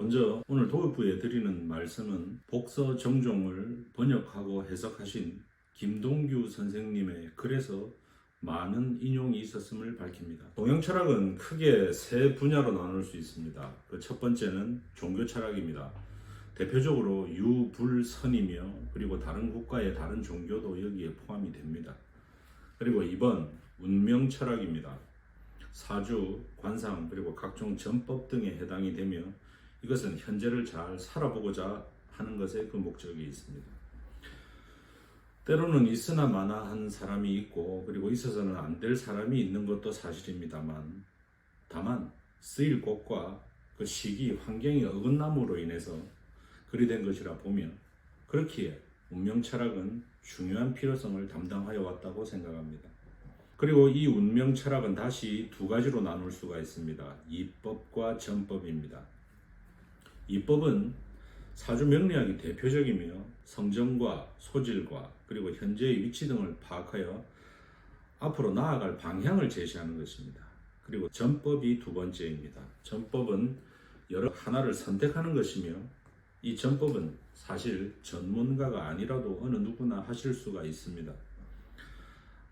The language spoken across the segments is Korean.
먼저 오늘 도입부에 드리는 말씀은 복서 정종을 번역하고 해석하신 김동규 선생님의 글에서 많은 인용이 있었음을 밝힙니다. 동양 철학은 크게 세 분야로 나눌 수 있습니다. 그 첫 번째는 종교 철학입니다. 대표적으로 유불선이며 그리고 다른 국가의 다른 종교도 여기에 포함이 됩니다. 그리고 2번 운명 철학입니다. 사주, 관상, 그리고 각종 전법 등에 해당이 되며 이것은 현재를 잘 살아보고자 하는 것에 그 목적이 있습니다. 때로는 있으나 마나한 사람이 있고 그리고 있어서는 안 될 사람이 있는 것도 사실입니다만 다만 쓰일 곳과 그 시기, 환경이 어긋남으로 인해서 그리 된 것이라 보며 그렇기에 운명 철학은 중요한 필요성을 담당하여 왔다고 생각합니다. 그리고 이 운명 철학은 다시 두 가지로 나눌 수가 있습니다. 이법과 전법입니다. 이법은 사주 명리학이 대표적이며 성정과 소질과 그리고 현재의 위치 등을 파악하여 앞으로 나아갈 방향을 제시하는 것입니다. 그리고 전법이 두 번째입니다. 전법은 여러 하나를 선택하는 것이며 이 전법은 사실 전문가가 아니라도 어느 누구나 하실 수가 있습니다.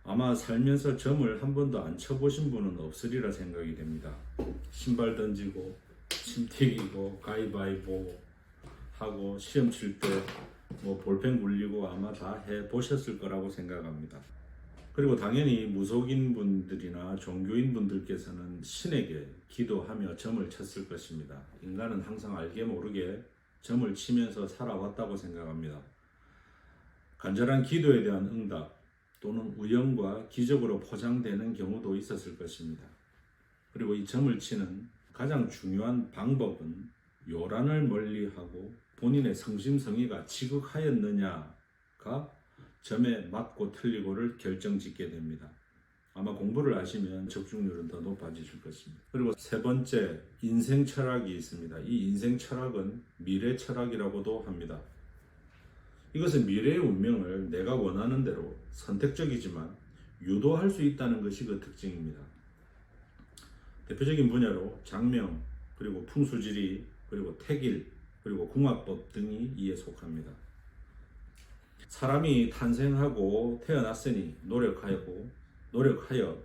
아마 살면서 점을 한 번도 안 쳐보신 분은 없으리라 생각이 됩니다. 신발 던지고 침 튀기고 가위바위보 하고 시험 칠 때 볼펜 굴리고 아마 다 해보셨을 거라고 생각합니다. 그리고 당연히 무속인 분들이나 종교인 분들께서는 신에게 기도하며 점을 쳤을 것입니다. 인간은 항상 알게 모르게 점을 치면서 살아왔다고 생각합니다. 간절한 기도에 대한 응답 또는 우연과 기적으로 포장되는 경우도 있었을 것입니다. 그리고 이 점을 치는 가장 중요한 방법은 요란을 멀리하고 본인의 성심성의가 지극하였느냐가 점에 맞고 틀리고를 결정짓게 됩니다. 아마 공부를 하시면 적중률은 더 높아지실 것입니다. 그리고 세 번째, 인생 철학이 있습니다. 이 인생 철학은 미래 철학이라고도 합니다. 이것은 미래의 운명을 내가 원하는 대로 선택적이지만 유도할 수 있다는 것이 그 특징입니다. 대표적인 분야로 장명, 그리고 풍수지리, 그리고 태길, 그리고 궁합법 등이 이에 속합니다. 사람이 탄생하고 태어났으니 노력하여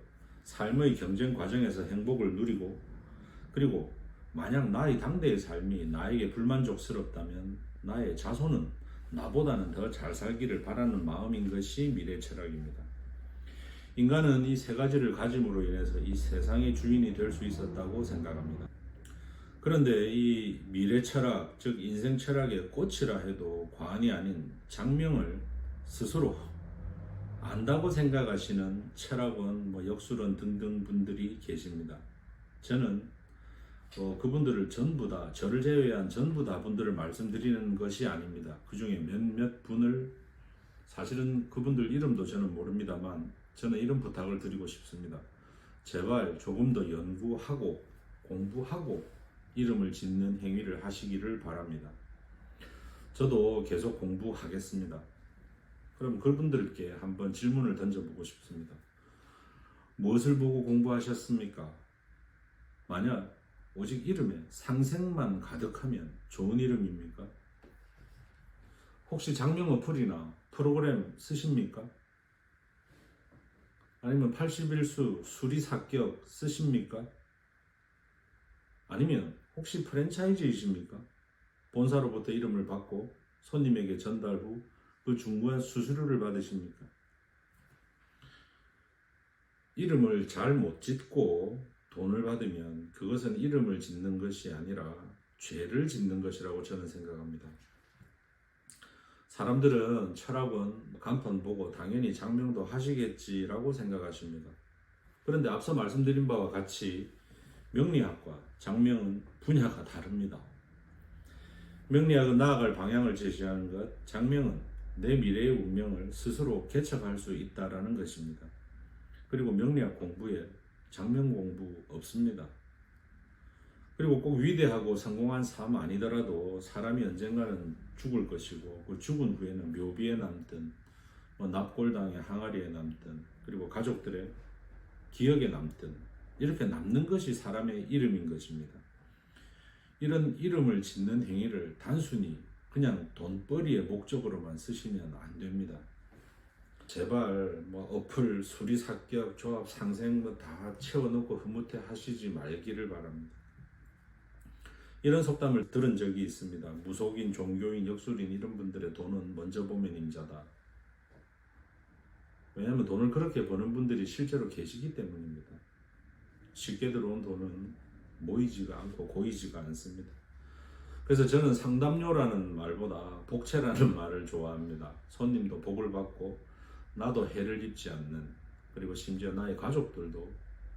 삶의 경쟁 과정에서 행복을 누리고 그리고 만약 나의 당대의 삶이 나에게 불만족스럽다면 나의 자손은 나보다는 더 잘 살기를 바라는 마음인 것이 미래 철학입니다. 인간은 이 세 가지를 가짐으로 인해서 이 세상의 주인이 될 수 있었다고 생각합니다. 그런데 이 미래 철학, 즉 인생 철학의 꽃이라 해도 과언이 아닌 장명을 스스로 안다고 생각하시는 철학원, 역술원 등등 분들이 계십니다. 저는 그분들을 전부 다, 저를 제외한 전부 다 분들을 말씀드리는 것이 아닙니다. 그 중에 몇몇 분을, 사실은 그분들 이름도 저는 모릅니다만 저는 이런 부탁을 드리고 싶습니다. 제발 조금 더 연구하고 공부하고 이름을 짓는 행위를 하시기를 바랍니다. 저도 계속 공부하겠습니다. 그럼 그분들께 한번 질문을 던져보고 싶습니다. 무엇을 보고 공부하셨습니까? 만약 오직 이름에 상생만 가득하면 좋은 이름입니까? 혹시 장명 어플이나 프로그램 쓰십니까? 아니면 81수 수리사격 쓰십니까? 아니면 혹시 프랜차이즈이십니까? 본사로부터 이름을 받고 손님에게 전달 후 그 중고한 수수료를 받으십니까? 이름을 잘 못 짓고 돈을 받으면 그것은 이름을 짓는 것이 아니라 죄를 짓는 것이라고 저는 생각합니다. 사람들은 철학은 간판 보고 당연히 장명도 하시겠지라고 생각하십니다. 그런데 앞서 말씀드린 바와 같이 명리학과 장명은 분야가 다릅니다. 명리학은 나아갈 방향을 제시하는 것, 장명은 내 미래의 운명을 스스로 개척할 수 있다는 것입니다. 그리고 명리학 공부에 장명 공부 없습니다. 그리고 꼭 위대하고 성공한 삶 아니더라도 사람이 언젠가는 죽을 것이고 그 죽은 후에는 묘비에 남든 납골당의 항아리에 남든 그리고 가족들의 기억에 남든 이렇게 남는 것이 사람의 이름인 것입니다. 이런 이름을 짓는 행위를 단순히 그냥 돈벌이의 목적으로만 쓰시면 안 됩니다. 제발 뭐 어플, 수리사격, 조합, 상생 뭐 다 채워넣고 흐뭇해 하시지 말기를 바랍니다. 이런 속담을 들은 적이 있습니다. 무속인, 종교인, 역술인 이런 분들의 돈은 먼저 보면 임자다. 왜냐하면 돈을 그렇게 버는 분들이 실제로 계시기 때문입니다. 쉽게 들어온 돈은 모이지가 않고 고이지가 않습니다. 그래서 저는 상담료라는 말보다 복채라는 말을 좋아합니다. 손님도 복을 받고 나도 해를 입지 않는, 그리고 심지어 나의 가족들도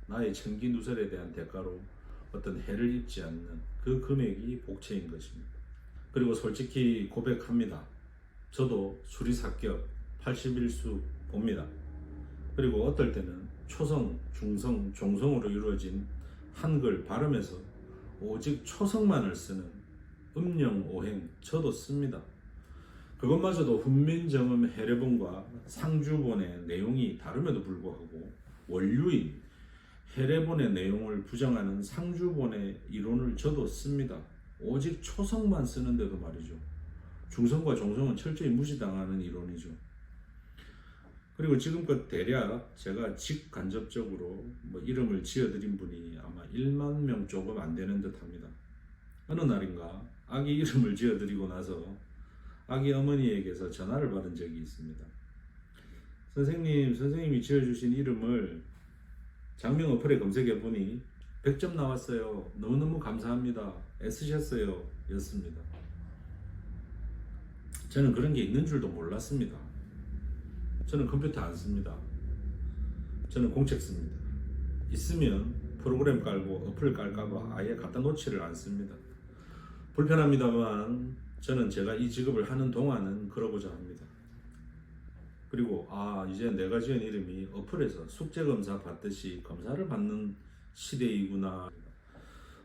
나의 청기누설에 대한 대가로 어떤 해를 입지 않는 그 금액이 복채인 것입니다. 그리고 솔직히 고백합니다. 저도 수리사격 81수 봅니다. 그리고 어떨 때는 초성, 중성, 종성으로 이루어진 한글 발음에서 오직 초성만을 쓰는 음영오행 저도 씁니다. 그것마저도 훈민정음 해례본과 상주본의 내용이 다름에도 불구하고 원류인 해례본의 내용을 부정하는 상주본의 이론을 저도 씁니다. 오직 초성만 쓰는데도 말이죠. 중성과 종성은 철저히 무시당하는 이론이죠. 그리고 지금껏 대략 제가 직간접적으로 뭐 이름을 지어드린 분이 아마 1만 명 조금 안 되는 듯 합니다. 어느 날인가 아기 이름을 지어드리고 나서 아기 어머니에게서 전화를 받은 적이 있습니다. 선생님이 지어주신 이름을 장명 어플에 검색해보니 100점 나왔어요. 너무너무 감사합니다. 애쓰셨어요. 였습니다. 저는 그런 게 있는 줄도 몰랐습니다. 저는 컴퓨터 안 씁니다. 저는 공책 씁니다. 있으면 프로그램 깔고 어플 깔까봐 아예 갖다 놓지를 않습니다. 불편합니다만 저는 제가 이 직업을 하는 동안은 그러고자 합니다. 그리고 이제 내가 지은 이름이 어플에서 숙제검사 받듯이 검사를 받는 시대이구나.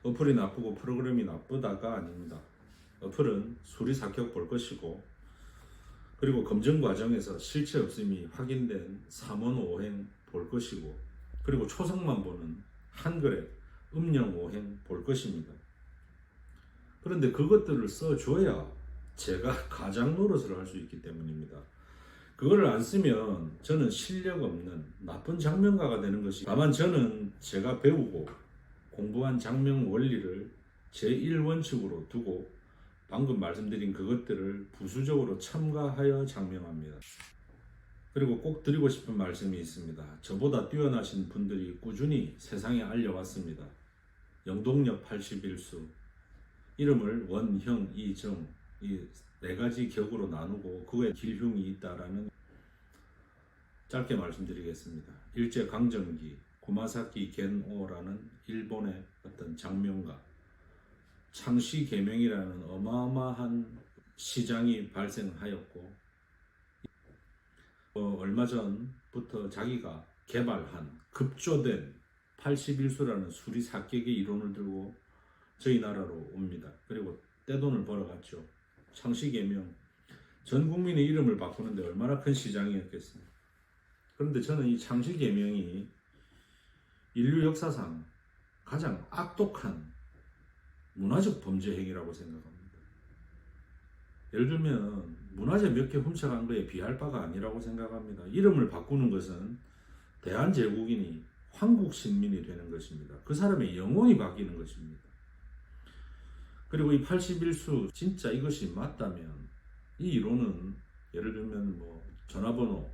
어플이 나쁘고 프로그램이 나쁘다가 아닙니다. 어플은 수리사격 볼 것이고, 그리고 검증 과정에서 실체 없음이 확인된 삼원오행 볼 것이고, 그리고 초성만 보는 한글의 음영오행 볼 것입니다. 그런데 그것들을 써줘야 제가 가장 노릇을 할 수 있기 때문입니다. 그거를 안 쓰면 저는 실력 없는 나쁜 장명가가 되는 것이, 다만 저는 제가 배우고 공부한 장명 원리를 제1원칙으로 두고 방금 말씀드린 그것들을 부수적으로 첨가하여 장명합니다. 그리고 꼭 드리고 싶은 말씀이 있습니다. 저보다 뛰어나신 분들이 꾸준히 세상에 알려왔습니다. 영동력 81수, 이름을 원, 형, 이, 정, 이 네 가지 격으로 나누고 그에 길흉이 있다라는, 짧게 말씀드리겠습니다. 일제 강점기 구마사키 겐오라는 일본의 어떤 장명가, 창시 계명이라는 어마어마한 시장이 발생하였고, 얼마 전부터 자기가 개발한 급조된 81수라는 수리사격의 이론을 들고 저희 나라로 옵니다. 그리고 떼돈을 벌어갔죠. 창시계명, 전 국민의 이름을 바꾸는데 얼마나 큰 시장이었겠습니까? 그런데 저는 이 창시계명이 인류 역사상 가장 악독한 문화적 범죄 행위라고 생각합니다. 예를 들면 문화재 몇 개 훔쳐간 거에 비할 바가 아니라고 생각합니다. 이름을 바꾸는 것은 대한제국인이 황국신민이 되는 것입니다. 그 사람의 영혼이 바뀌는 것입니다. 그리고 이 81수 진짜 이것이 맞다면 이 이론은 예를 들면 뭐 전화번호,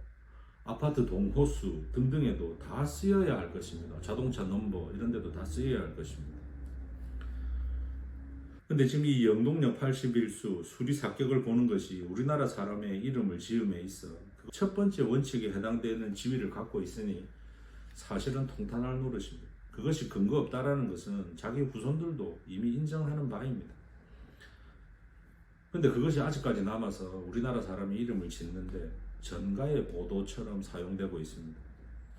아파트 동호수 등등에도 다 쓰여야 할 것입니다. 자동차 넘버 이런 데도 다 쓰여야 할 것입니다. 근데 지금 이 영동력 81수 수리사격을 보는 것이 우리나라 사람의 이름을 지음에 있어 첫 번째 원칙에 해당되는 지위를 갖고 있으니 사실은 통탄할 노릇입니다. 그것이 근거 없다라는 것은 자기 후손들도 이미 인정하는 바입니다. 근데 그것이 아직까지 남아서 우리나라 사람이 이름을 짓는데 전가의 보도처럼 사용되고 있습니다.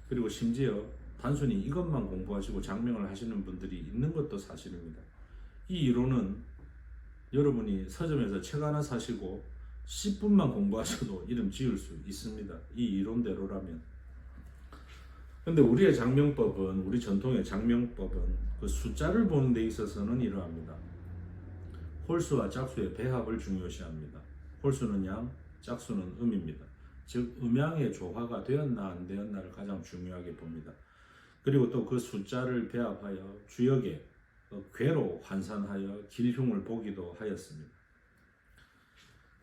그리고 심지어 단순히 이것만 공부하시고 장명을 하시는 분들이 있는 것도 사실입니다. 이 이론은 여러분이 서점에서 책 하나 사시고 10분만 공부하셔도 이름 지을 수 있습니다. 이 이론대로라면. 근데 우리의 장명법은, 우리 전통의 장명법은 그 숫자를 보는 데 있어서는 이러합니다. 홀수와 짝수의 배합을 중요시합니다. 홀수는 양, 짝수는 음입니다. 즉 음양의 조화가 되었나 안 되었나를 가장 중요하게 봅니다. 그리고 또 그 숫자를 배합하여 주역에 궤로 환산하여 길흉을 보기도 하였습니다.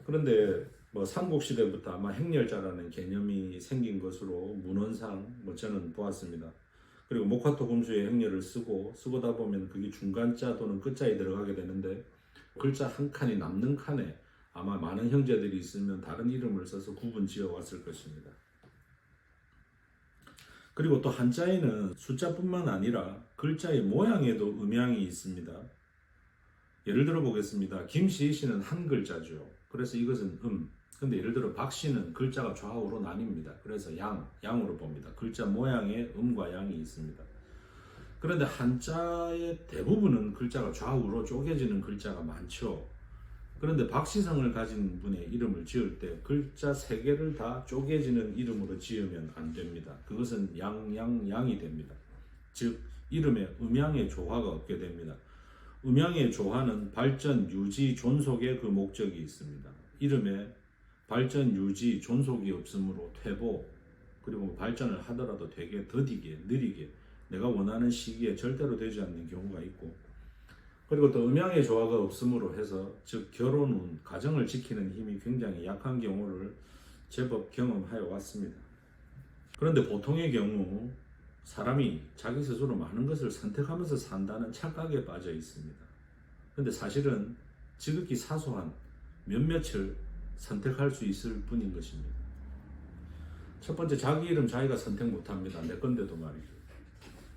그런데 삼국시대부터 아마 행렬자라는 개념이 생긴 것으로 문헌상 저는 보았습니다. 그리고 목화토 금수의 행렬을 쓰고다 보면 그게 중간자 또는 끝자에 들어가게 되는데 글자 한 칸이 남는 칸에 아마 많은 형제들이 있으면 다른 이름을 써서 구분 지어 왔을 것입니다. 그리고 또 한자에는 숫자뿐만 아니라 글자의 모양에도 음양이 있습니다. 예를 들어 보겠습니다. 김시희씨는 한 글자죠. 그래서 이것은 근데 예를 들어 박씨는 글자가 좌우로 나뉩니다. 그래서 양으로 봅니다. 글자 모양에 음과 양이 있습니다. 그런데 한자의 대부분은 글자가 좌우로 쪼개지는 글자가 많죠. 그런데 박씨성을 가진 분의 이름을 지을 때 글자 3개를 다 쪼개지는 이름으로 지으면 안 됩니다. 그것은 양이 됩니다. 즉 이름에 음양의 조화가 없게 됩니다. 음양의 조화는 발전, 유지, 존속에 그 목적이 있습니다. 이름에 발전, 유지, 존속이 없으므로 퇴보, 그리고 발전을 하더라도 되게 더디게, 느리게 내가 원하는 시기에 절대로 되지 않는 경우가 있고, 그리고 또 음양의 조화가 없음으로 해서 즉 결혼은 가정을 지키는 힘이 굉장히 약한 경우를 제법 경험하여 왔습니다. 그런데 보통의 경우 사람이 자기 스스로 많은 것을 선택하면서 산다는 착각에 빠져 있습니다. 그런데 사실은 지극히 사소한 몇몇을 선택할 수 있을 뿐인 것입니다. 첫 번째, 자기 이름 자기가 선택 못합니다. 내 건데도 말이죠.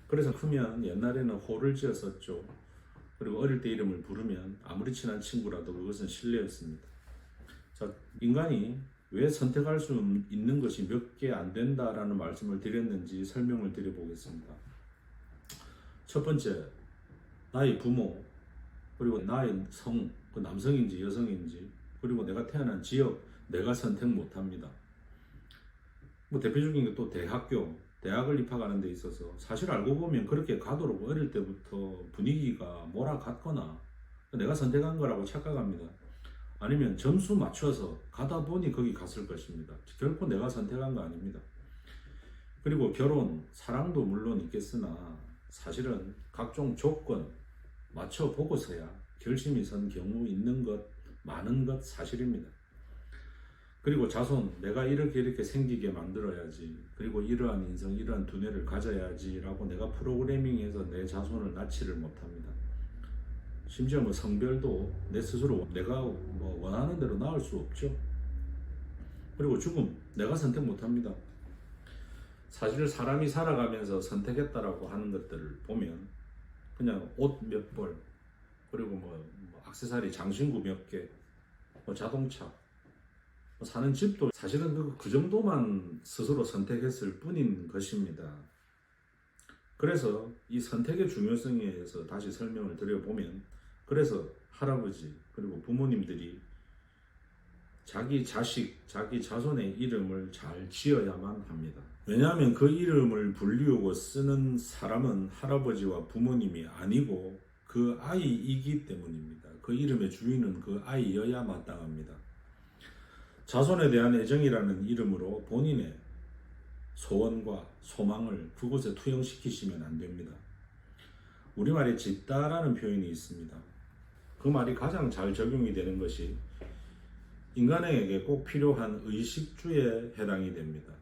그래서 크면 옛날에는 호를 지었었죠. 그리고 어릴 때 이름을 부르면 아무리 친한 친구라도 그것은 실례였습니다. 자, 인간이 왜 선택할 수 있는 것이 몇 개 안 된다라는 말씀을 드렸는지 설명을 드려보겠습니다. 첫 번째, 나의 부모, 그리고 나의 성, 그 남성인지 여성인지, 그리고 내가 태어난 지역, 내가 선택 못합니다. 대표적인 게 또 대학을 입학하는 데 있어서 사실 알고 보면 그렇게 가도록 어릴 때부터 분위기가 몰아갔거나 내가 선택한 거라고 착각합니다. 아니면 점수 맞춰서 가다 보니 거기 갔을 것입니다. 결코 내가 선택한 거 아닙니다. 그리고 결혼, 사랑도 물론 있겠으나 사실은 각종 조건 맞춰보고서야 결심이 선 경우 있는 것, 많은 것 사실입니다. 그리고 자손, 내가 이렇게 생기게 만들어야지, 그리고 이러한 인성, 이러한 두뇌를 가져야지 라고 내가 프로그래밍해서 내 자손을 낳지를 못합니다. 심지어 성별도 내 스스로 내가 원하는 대로 낳을 수 없죠. 그리고 죽음, 내가 선택 못합니다. 사실 사람이 살아가면서 선택했다라고 하는 것들을 보면 그냥 옷 몇 벌, 그리고 액세서리, 장신구 몇 개, 자동차, 사는 집도 사실은 그 정도만 스스로 선택했을 뿐인 것입니다. 그래서 이 선택의 중요성에 대해서 다시 설명을 드려보면, 그래서 할아버지 그리고 부모님들이 자기 자식, 자기 자손의 이름을 잘 지어야만 합니다. 왜냐하면 그 이름을 불리우고 쓰는 사람은 할아버지와 부모님이 아니고 그 아이이기 때문입니다. 그 이름의 주인은 그 아이여야 마땅합니다. 자손에 대한 애정이라는 이름으로 본인의 소원과 소망을 그곳에 투영시키시면 안 됩니다. 우리말에 짓다라는 표현이 있습니다. 그 말이 가장 잘 적용이 되는 것이 인간에게 꼭 필요한 의식주에 해당이 됩니다.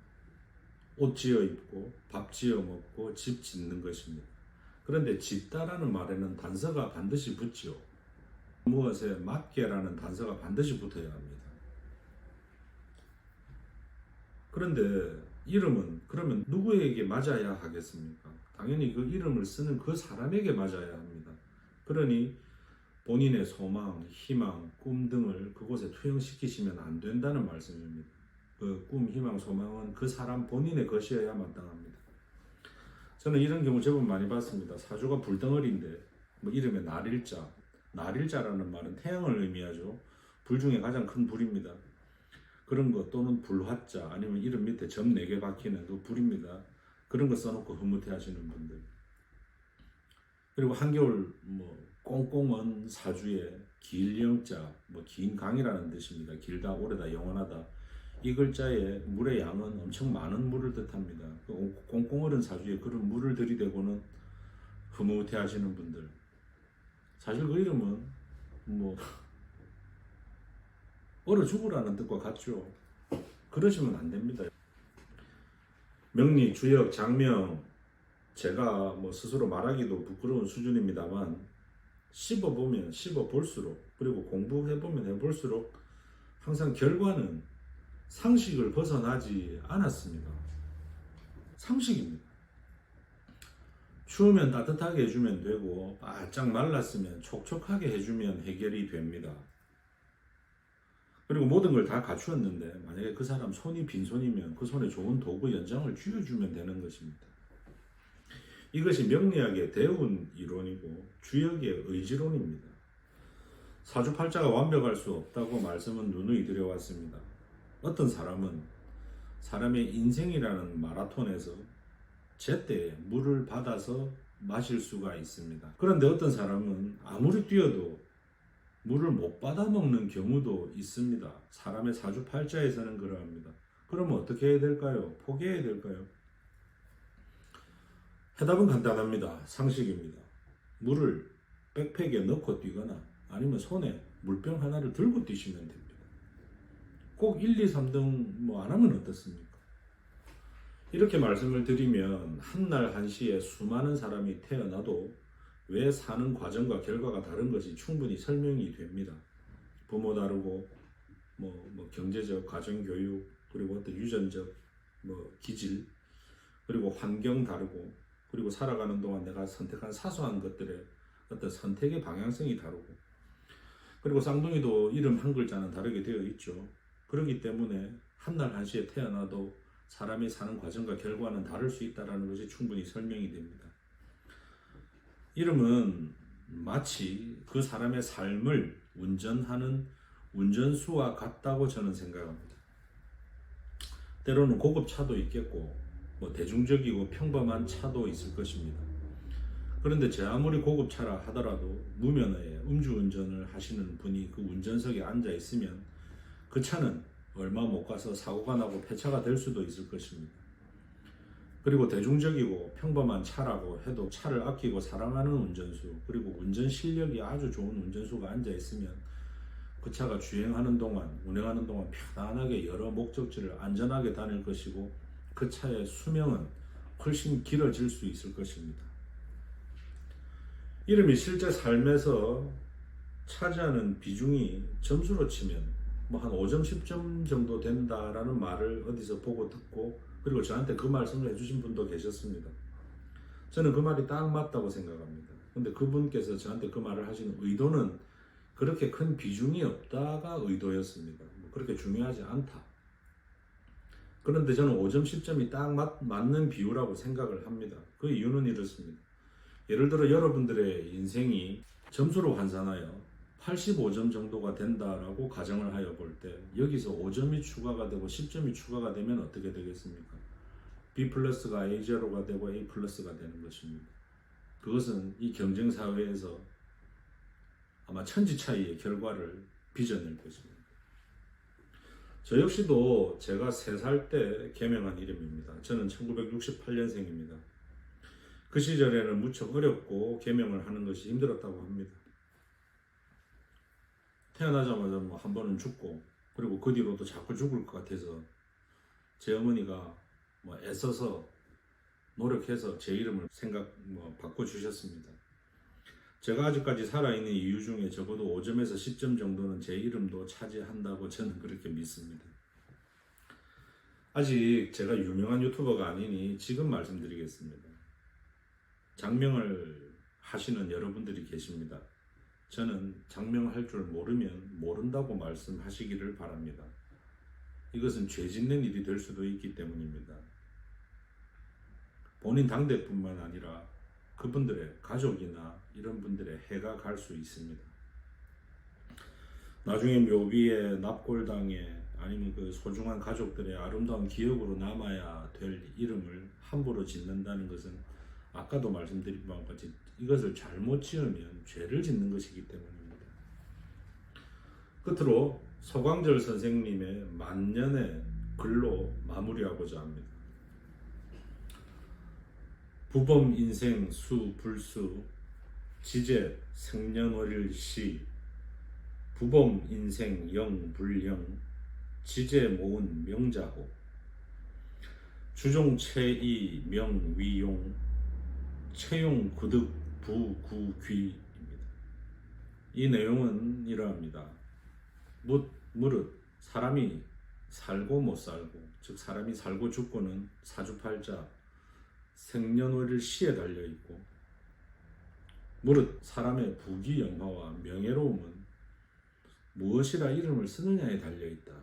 옷 지어 입고 밥 지어 먹고 집 짓는 것입니다. 그런데 짓다라는 말에는 단서가 반드시 붙지요. 무엇에 맞게라는 단서가 반드시 붙어야 합니다. 그런데 이름은 그러면 누구에게 맞아야 하겠습니까? 당연히 그 이름을 쓰는 그 사람에게 맞아야 합니다. 그러니 본인의 소망, 희망, 꿈 등을 그곳에 투영시키시면 안 된다는 말씀입니다. 그 꿈, 희망, 소망은 그 사람 본인의 것이어야 마땅합니다. 저는 이런 경우 제법 많이 봤습니다. 사주가 불덩어리인데 이름에 날일자, 날일자라는 말은 태양을 의미하죠. 불 중에 가장 큰 불입니다. 그런 거, 또는 불화자, 아니면 이름 밑에 점 4개 박히는 그 불입니다. 그런 거 써놓고 흐뭇해 하시는 분들. 그리고 한겨울 꽁꽁은 사주에 길영자, 긴 강이라는 뜻입니다. 길다, 오래다, 영원하다. 이 글자에 물의 양은 엄청 많은 물을 뜻합니다. 꽁꽁어른 사주에 그런 물을 들이대고는 흐뭇해하시는 분들, 사실 그 이름은 얼어 죽으라는 뜻과 같죠. 그러시면 안 됩니다. 명리, 주역, 장명, 제가 스스로 말하기도 부끄러운 수준입니다만 씹어보면 씹어볼수록, 그리고 공부해보면 해볼수록 항상 결과는 상식을 벗어나지 않았습니다. 상식입니다. 추우면 따뜻하게 해주면 되고 바짝 말랐으면 촉촉하게 해주면 해결이 됩니다. 그리고 모든 걸 다 갖추었는데 만약에 그 사람 손이 빈손이면 그 손에 좋은 도구 연장을 쥐어주면 되는 것입니다. 이것이 명리학의 대운 이론이고 주역의 의지론입니다. 사주팔자가 완벽할 수 없다고 말씀은 누누이 드려왔습니다. 어떤 사람은 사람의 인생이라는 마라톤에서 제때 물을 받아서 마실 수가 있습니다. 그런데 어떤 사람은 아무리 뛰어도 물을 못 받아 먹는 경우도 있습니다. 사람의 사주팔자에서는 그러합니다. 그러면 어떻게 해야 될까요? 포기해야 될까요? 해답은 간단합니다. 상식입니다. 물을 백팩에 넣고 뛰거나 아니면 손에 물병 하나를 들고 뛰시면 됩니다. 꼭 1, 2, 3등 안 하면 어떻습니까? 이렇게 말씀을 드리면 한날 한시에 수많은 사람이 태어나도 왜 사는 과정과 결과가 다른 것이 충분히 설명이 됩니다. 부모 다르고 경제적, 가정교육, 그리고 어떤 유전적 기질, 그리고 환경 다르고, 그리고 살아가는 동안 내가 선택한 사소한 것들의 어떤 선택의 방향성이 다르고, 그리고 쌍둥이도 이름 한 글자는 다르게 되어 있죠. 그렇기 때문에 한날 한시에 태어나도 사람이 사는 과정과 결과는 다를 수 있다는 것이 충분히 설명이 됩니다. 이름은 마치 그 사람의 삶을 운전하는 운전수와 같다고 저는 생각합니다. 때로는 고급 차도 있겠고 대중적이고 평범한 차도 있을 것입니다. 그런데 제 아무리 고급 차라 하더라도 무면허에 음주운전을 하시는 분이 그 운전석에 앉아 있으면 그 차는 얼마 못 가서 사고가 나고 폐차가 될 수도 있을 것입니다. 그리고 대중적이고 평범한 차라고 해도 차를 아끼고 사랑하는 운전수, 그리고 운전 실력이 아주 좋은 운전수가 앉아 있으면 그 차가 주행하는 동안, 운행하는 동안 편안하게 여러 목적지를 안전하게 다닐 것이고 그 차의 수명은 훨씬 길어질 수 있을 것입니다. 이름이 실제 삶에서 차지하는 비중이 점수로 치면 한 5점, 10점 정도 된다라는 말을 어디서 보고 듣고, 그리고 저한테 그 말씀을 해주신 분도 계셨습니다. 저는 그 말이 딱 맞다고 생각합니다. 근데 그분께서 저한테 그 말을 하시는 의도는 그렇게 큰 비중이 없다가 의도였습니다. 그렇게 중요하지 않다. 그런데 저는 5점, 10점이 딱 맞는 비율이라고 생각을 합니다. 그 이유는 이렇습니다. 예를 들어 여러분들의 인생이 점수로 환산하여 85점 정도가 된다라고 가정을 하여 볼 때 여기서 5점이 추가가 되고 10점이 추가가 되면 어떻게 되겠습니까? B 플러스가 A0가 되고 A 플러스가 되는 것입니다. 그것은 이 경쟁사회에서 아마 천지 차이의 결과를 빚어낼 것입니다. 저 역시도 제가 3살 때 개명한 이름입니다. 저는 1968년생입니다. 그 시절에는 무척 어렵고 개명을 하는 것이 힘들었다고 합니다. 태어나자마자 한 번은 죽고, 그리고 그 뒤로도 자꾸 죽을 것 같아서 제 어머니가 애써서 노력해서 제 이름을 바꿔주셨습니다. 제가 아직까지 살아있는 이유 중에 적어도 5점에서 10점 정도는 제 이름도 차지한다고 저는 그렇게 믿습니다. 아직 제가 유명한 유튜버가 아니니 지금 말씀드리겠습니다. 장명을 하시는 여러분들이 계십니다. 저는 장명할 줄 모르면 모른다고 말씀하시기를 바랍니다. 이것은 죄 짓는 일이 될 수도 있기 때문입니다. 본인 당대뿐만 아니라 그분들의 가족이나 이런 분들의 해가 갈 수 있습니다. 나중에 묘비에 납골당에 아니면 그 소중한 가족들의 아름다운 기억으로 남아야 될 이름을 함부로 짓는다는 것은 아까도 말씀드린 바와 같이 이것을 잘못 지으면 죄를 짓는 것이기 때문입니다. 끝으로 소광절 선생님의 만년의 글로 마무리하고자 합니다. 부범 인생 수 불수 지제 생년월일시 부범 인생 영 불영 지제 모은 명자호 주종 체이 명위용 채용 구득 부구귀입니다. 이 내용은 이러합니다. 무릇 사람이 살고 못 살고, 즉 사람이 살고 죽고는 사주팔자 생년월일 시에 달려있고, 무릇 사람의 부귀영화와 명예로움은 무엇이라 이름을 쓰느냐에 달려있다.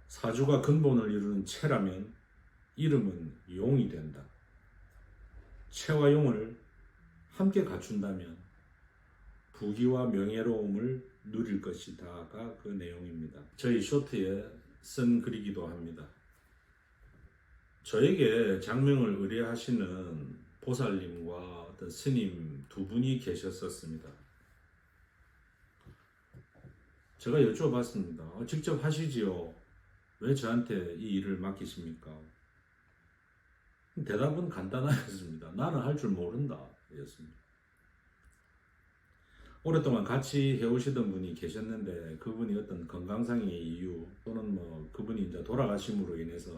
사주가 근본을 이루는 체라면 이름은 용이 된다. 체와 용을 함께 갖춘다면 부귀와 명예로움을 누릴 것이다가 그 내용입니다. 저희 쇼트에 쓴 글이기도 합니다. 저에게 장명을 의뢰하시는 보살님과 어떤 스님 두 분이 계셨었습니다. 제가 여쭤봤습니다. 직접 하시지요. 왜 저한테 이 일을 맡기십니까? 대답은 간단하였습니다. 나는 할 줄 모른다. 였습니다. 오랫동안 같이 해오시던 분이 계셨는데 그분이 어떤 건강상의 이유 또는 그분이 이제 돌아가심으로 인해서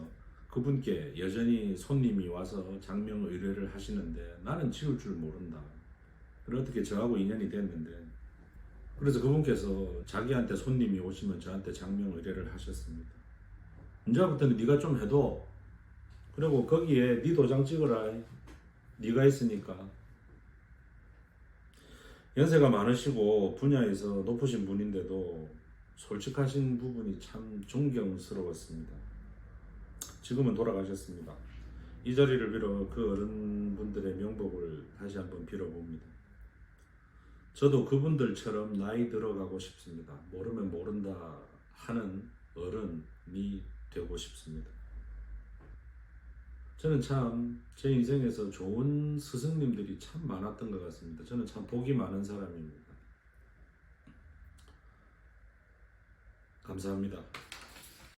그분께 여전히 손님이 와서 장명 의뢰를 하시는데 나는 지을 줄 모른다. 그래 어떻게 저하고 인연이 됐는데 그래서 그분께서 자기한테 손님이 오시면 저한테 장명 의뢰를 하셨습니다. 이제부터는 네가 좀 해도 그리고 거기에 네 도장 찍어라. 네가 있으니까. 연세가 많으시고 분야에서 높으신 분인데도 솔직하신 부분이 참 존경스러웠습니다. 지금은 돌아가셨습니다. 이 자리를 빌어 그 어른분들의 명복을 다시 한번 빌어봅니다. 저도 그분들처럼 나이 들어가고 싶습니다. 모르면 모른다 하는 어른이 되고 싶습니다. 저는 참 제 인생에서 좋은 스승님들이 참 많았던 것 같습니다. 저는 참 복이 많은 사람입니다. 감사합니다.